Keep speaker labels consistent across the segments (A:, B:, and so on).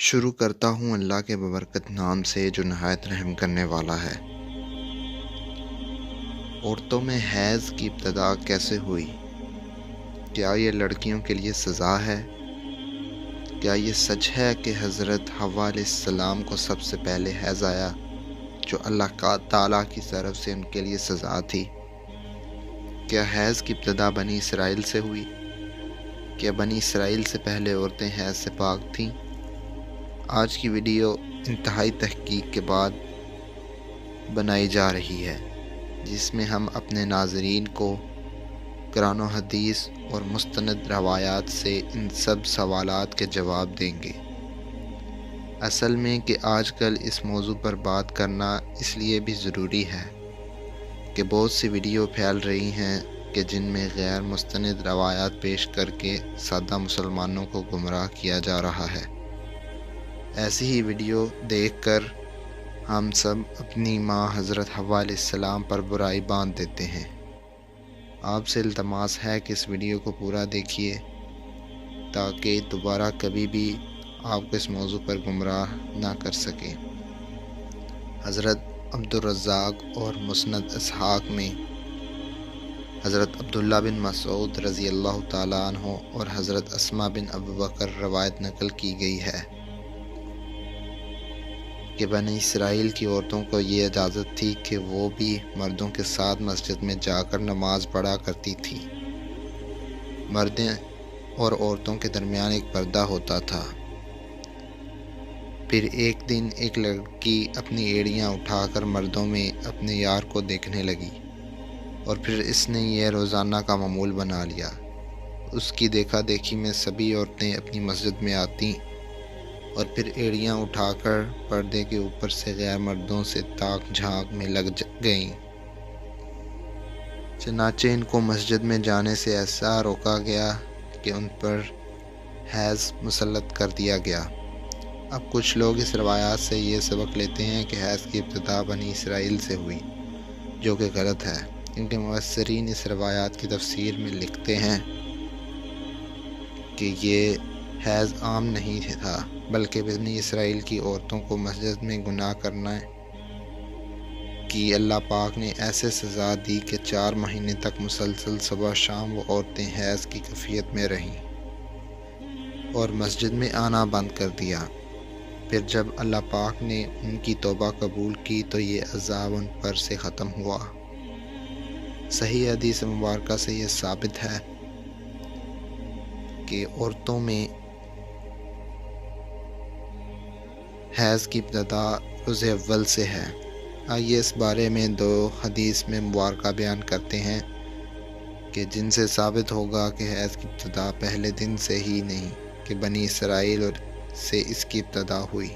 A: شروع کرتا ہوں اللہ کے ببرکت نام سے جو نہایت رحم کرنے والا ہے۔ عورتوں میں حیض کی ابتدا کیسے ہوئی؟ کیا یہ لڑکیوں کے لیے سزا ہے؟ کیا یہ سچ ہے کہ حضرت حوا علیہ السلام کو سب سے پہلے حیض آیا جو اللہ تعالیٰ کی طرف سے ان کے لیے سزا تھی؟ کیا حیض کی ابتدا بنی اسرائیل سے ہوئی؟ کیا بنی اسرائیل سے پہلے عورتیں حیض سے پاک تھیں؟ آج کی ویڈیو انتہائی تحقیق کے بعد بنائی جا رہی ہے، جس میں ہم اپنے ناظرین کو قرآن و حدیث اور مستند روایات سے ان سب سوالات کے جواب دیں گے۔ اصل میں کہ آج کل اس موضوع پر بات کرنا اس لیے بھی ضروری ہے کہ بہت سی ویڈیو پھیل رہی ہیں کہ جن میں غیر مستند روایات پیش کر کے سادہ مسلمانوں کو گمراہ کیا جا رہا ہے۔ ایسی ہی ویڈیو دیکھ کر ہم سب اپنی ماں حضرت حوا علیہ السلام پر برائی باندھ دیتے ہیں۔ آپ سے التماس ہے کہ اس ویڈیو کو پورا دیکھیے تاکہ دوبارہ کبھی بھی آپ کو اس موضوع پر گمراہ نہ کر سکیں۔ حضرت عبدالرزاق اور مسند اسحاق میں حضرت عبداللہ بن مسعود رضی اللہ تعالیٰ عنہ اور حضرت اسماء بن ابو بکر روایت نقل کی گئی ہے کہ بنی اسرائیل کی عورتوں کو یہ اجازت تھی کہ وہ بھی مردوں کے ساتھ مسجد میں جا کر نماز پڑھا کرتی تھی۔ مردوں اور عورتوں کے درمیان ایک پردہ ہوتا تھا۔ پھر ایک دن ایک لڑکی اپنی ایڑیاں اٹھا کر مردوں میں اپنے یار کو دیکھنے لگی اور پھر اس نے یہ روزانہ کا معمول بنا لیا۔ اس کی دیکھا دیکھی میں سبھی عورتیں اپنی مسجد میں آتیں اور پھر ایڑیاں اٹھا کر پردے کے اوپر سے غیر مردوں سے تاک جھانک میں لگ گئیں۔ چنانچہ ان کو مسجد میں جانے سے ایسا روکا گیا کہ ان پر حیض مسلط کر دیا گیا۔ اب کچھ لوگ اس روایات سے یہ سبق لیتے ہیں کہ حیض کی ابتدا بنی اسرائیل سے ہوئی، جو کہ غلط ہے، کیونکہ مفسرین اس روایات کی تفسیر میں لکھتے ہیں کہ یہ حیض عام نہیں تھا، بلکہ بنی اسرائیل کی عورتوں کو مسجد میں گناہ کرنا کی اللہ پاک نے ایسے سزا دی کہ 4 مہینے تک مسلسل صبح شام وہ عورتیں حیض کی کیفیت میں رہیں اور مسجد میں آنا بند کر دیا۔ پھر جب اللہ پاک نے ان کی توبہ قبول کی تو یہ عذاب ان پر سے ختم ہوا۔ صحیح حدیث مبارکہ سے یہ ثابت ہے کہ عورتوں میں حیض کی ابتدا روز اول سے ہے۔ آئیے اس بارے میں 2 حدیث میں مبارکہ بیان کرتے ہیں کہ جن سے ثابت ہوگا کہ حیض کی ابتدا پہلے دن سے ہی نہیں کہ بنی اسرائیل سے اس کی ابتدا ہوئی۔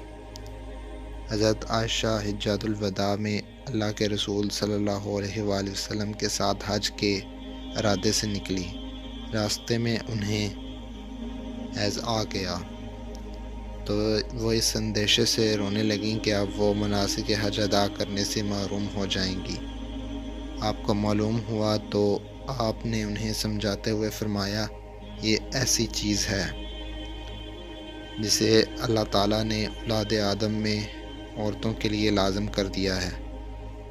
A: حضرت عائشہ حجۃ الوداع میں اللہ کے رسول صلی اللہ علیہ وآلہ وسلم کے ساتھ حج کے ارادے سے نکلی۔ راستے میں انہیں حیض آ گیا تو وہ اس اندیشے سے رونے لگیں کہ اب وہ مناسک حج ادا کرنے سے محروم ہو جائیں گی۔ آپ کو معلوم ہوا تو آپ نے انہیں سمجھاتے ہوئے فرمایا، یہ ایسی چیز ہے جسے اللہ تعالیٰ نے اولاد آدم میں عورتوں کے لیے لازم کر دیا ہے۔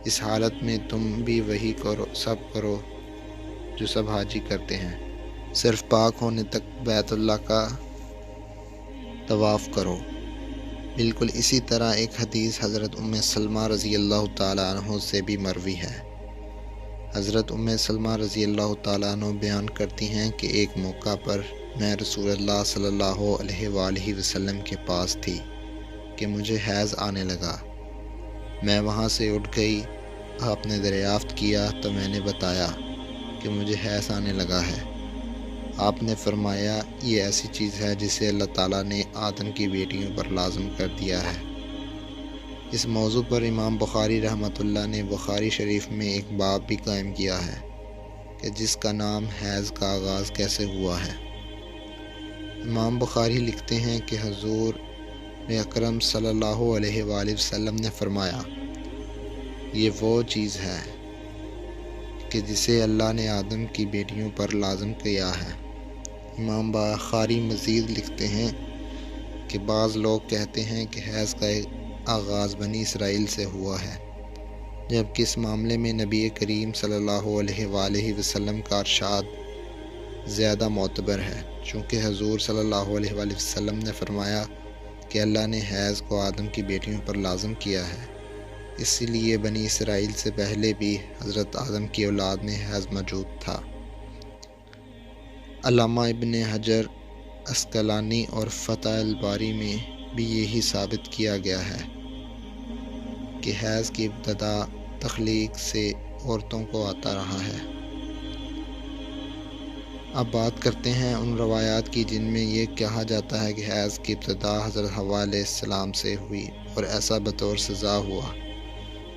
A: اس حالت میں تم بھی وہی کرو جو سب حاجی کرتے ہیں، صرف پاک ہونے تک بیت اللہ کا طواف کرو۔ بالکل اسی طرح ایک حدیث حضرت ام سلمہ رضی اللہ تعالیٰ عنہ سے بھی مروی ہے۔ حضرت ام سلمہ رضی اللہ تعالیٰ عنہ بیان کرتی ہیں کہ ایک موقع پر میں رسول اللہ صلی اللہ علیہ وآلہ وسلم کے پاس تھی کہ مجھے حیض آنے لگا۔ میں وہاں سے اٹھ گئی، آپ نے دریافت کیا تو میں نے بتایا کہ مجھے حیض آنے لگا ہے۔ آپ نے فرمایا، یہ ایسی چیز ہے جسے اللہ تعالیٰ نے آدم کی بیٹیوں پر لازم کر دیا ہے۔ اس موضوع پر امام بخاری رحمۃ اللہ نے بخاری شریف میں ایک باب بھی قائم کیا ہے کہ جس کا نام حیض کا آغاز کیسے ہوا ہے۔ امام بخاری لکھتے ہیں کہ حضور اکرم صلی اللہ علیہ وآلہ وسلم نے فرمایا، یہ وہ چیز ہے کہ جسے اللہ نے آدم کی بیٹیوں پر لازم کیا ہے۔ امام بخاری مزید لکھتے ہیں کہ بعض لوگ کہتے ہیں کہ حیض کا آغاز بنی اسرائیل سے ہوا ہے، جبکہ اس معاملے میں نبی کریم صلی اللہ علیہ وآلہ وسلم کا ارشاد زیادہ معتبر ہے، چونکہ حضور صلی اللہ علیہ وآلہ وسلم نے فرمایا کہ اللہ نے حیض کو آدم کی بیٹیوں پر لازم کیا ہے، اس لیے بنی اسرائیل سے پہلے بھی حضرت آدم کی اولاد میں حیض موجود تھا۔ علامہ ابن حجر عسقلانی اور فتح الباری میں بھی یہی ثابت کیا گیا ہے کہ حیض کی ابتدا تخلیق سے عورتوں کو آتا رہا ہے۔ اب بات کرتے ہیں ان روایات کی جن میں یہ کہا جاتا ہے کہ حیض کی ابتدا حضرت حوا علیہ السلام سے ہوئی اور ایسا بطور سزا ہوا۔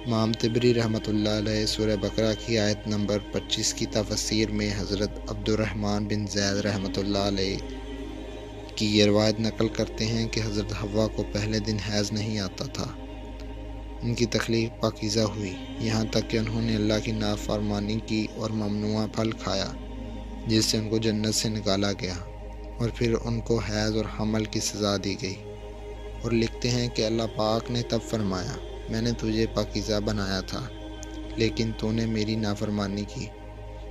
A: امام طبری رحمۃ اللہ علیہ سورہ بقرہ کی آیت نمبر 25 کی تفسیر میں حضرت عبد الرحمن بن زید رحمۃ اللہ علیہ کی یہ روایت نقل کرتے ہیں کہ حضرت حوا کو پہلے دن حیض نہیں آتا تھا، ان کی تخلیق پاکیزہ ہوئی، یہاں تک کہ انہوں نے اللہ کی نافرمانی کی اور ممنوعہ پھل کھایا جس سے ان کو جنت سے نکالا گیا، اور پھر ان کو حیض اور حمل کی سزا دی گئی۔ اور لکھتے ہیں کہ اللہ پاک نے تب فرمایا، میں نے تجھے پاکیزہ بنایا تھا لیکن تو نے میری نافرمانی کی،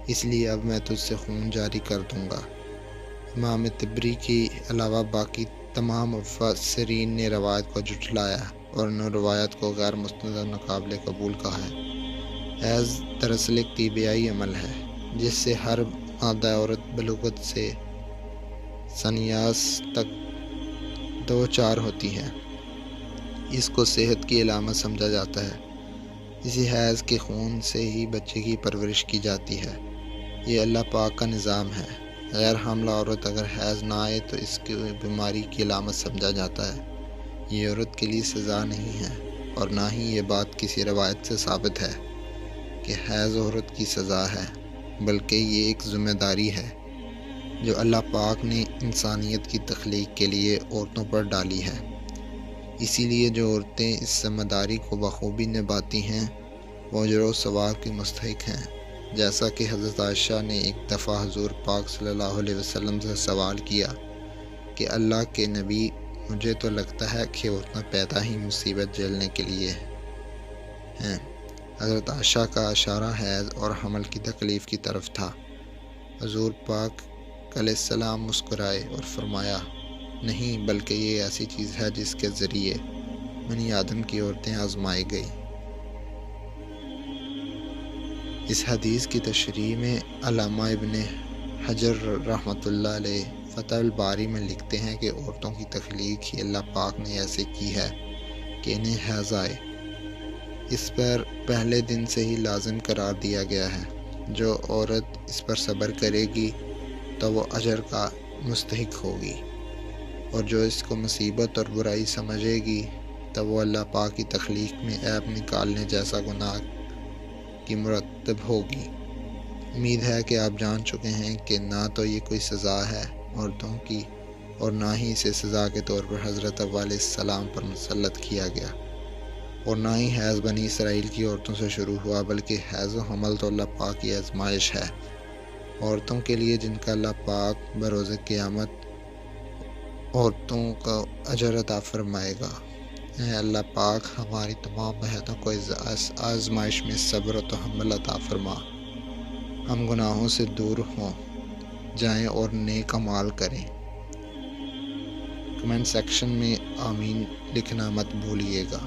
A: اس لیے اب میں تجھ سے خون جاری کر دوں گا۔ امام طبری کے علاوہ باقی تمام مفسرین نے روایت کو جھٹلایا اور ان روایت کو غیر مستند اور ناقابل قبول کہا ہے۔ حیض دراصل ایک طبیعی عمل ہے جس سے ہر مادہ عورت بلوغت سے سنیاس تک دو چار ہوتی ہے، اس کو صحت کی علامت سمجھا جاتا ہے۔ اسی حیض کے خون سے ہی بچے کی پرورش کی جاتی ہے، یہ اللہ پاک کا نظام ہے۔ غیر حاملہ عورت اگر حیض نہ آئے تو اس کی بیماری کی علامت سمجھا جاتا ہے، یہ عورت کے لیے سزا نہیں ہے، اور نہ ہی یہ بات کسی روایت سے ثابت ہے کہ حیض عورت کی سزا ہے، بلکہ یہ ایک ذمہ داری ہے جو اللہ پاک نے انسانیت کی تخلیق کے لیے عورتوں پر ڈالی ہے۔ اسی لیے جو عورتیں اس ذمہ داری کو بخوبی نبھاتی ہیں وہ اجر و ثواب کی مستحق ہیں، جیسا کہ حضرت عائشہ نے ایک دفعہ حضور پاک صلی اللہ علیہ وسلم سے سوال کیا کہ اللہ کے نبی، مجھے تو لگتا ہے کہ عورتیں پیدا ہی مصیبت جھیلنے کے لیے ہیں۔ حضرت عائشہ کا اشارہ حیض اور حمل کی تکلیف کی طرف تھا۔ حضور پاک علیہ السلام مسکرائے اور فرمایا، نہیں، بلکہ یہ ایسی چیز ہے جس کے ذریعے بنی آدم کی عورتیں آزمائی گئی۔ اس حدیث کی تشریح میں علامہ ابن حجر رحمۃ اللہ علیہ فتح الباری میں لکھتے ہیں کہ عورتوں کی تخلیق ہی اللہ پاک نے ایسے کی ہے کہ انہیں حیض آئے، اس پر پہلے دن سے ہی لازم قرار دیا گیا ہے۔ جو عورت اس پر صبر کرے گی تو وہ اجر کا مستحق ہوگی، اور جو اس کو مصیبت اور برائی سمجھے گی تو وہ اللہ پاک کی تخلیق میں عیب نکالنے جیسا گناہ کی مرتب ہوگی۔ امید ہے کہ آپ جان چکے ہیں کہ نہ تو یہ کوئی سزا ہے عورتوں کی، اور نہ ہی اسے سزا کے طور پر حضرت حوا علیہ السلام پر مسلط کیا گیا، اور نہ ہی حیض بنی اسرائیل کی عورتوں سے شروع ہوا، بلکہ حیض و حمل تو اللہ پاک کی آزمائش ہے عورتوں کے لیے، جن کا اللہ پاک بروز قیامت عورتوں کا اجر عطا فرمائے گا۔ اے اللہ پاک، ہماری تمام بہنوں کو اس آزمائش میں صبر و تحمل عطا فرما، ہم گناہوں سے دور ہوں جائیں اور نیک اعمال کریں۔ کمنٹ سیکشن میں آمین لکھنا مت بھولیے گا۔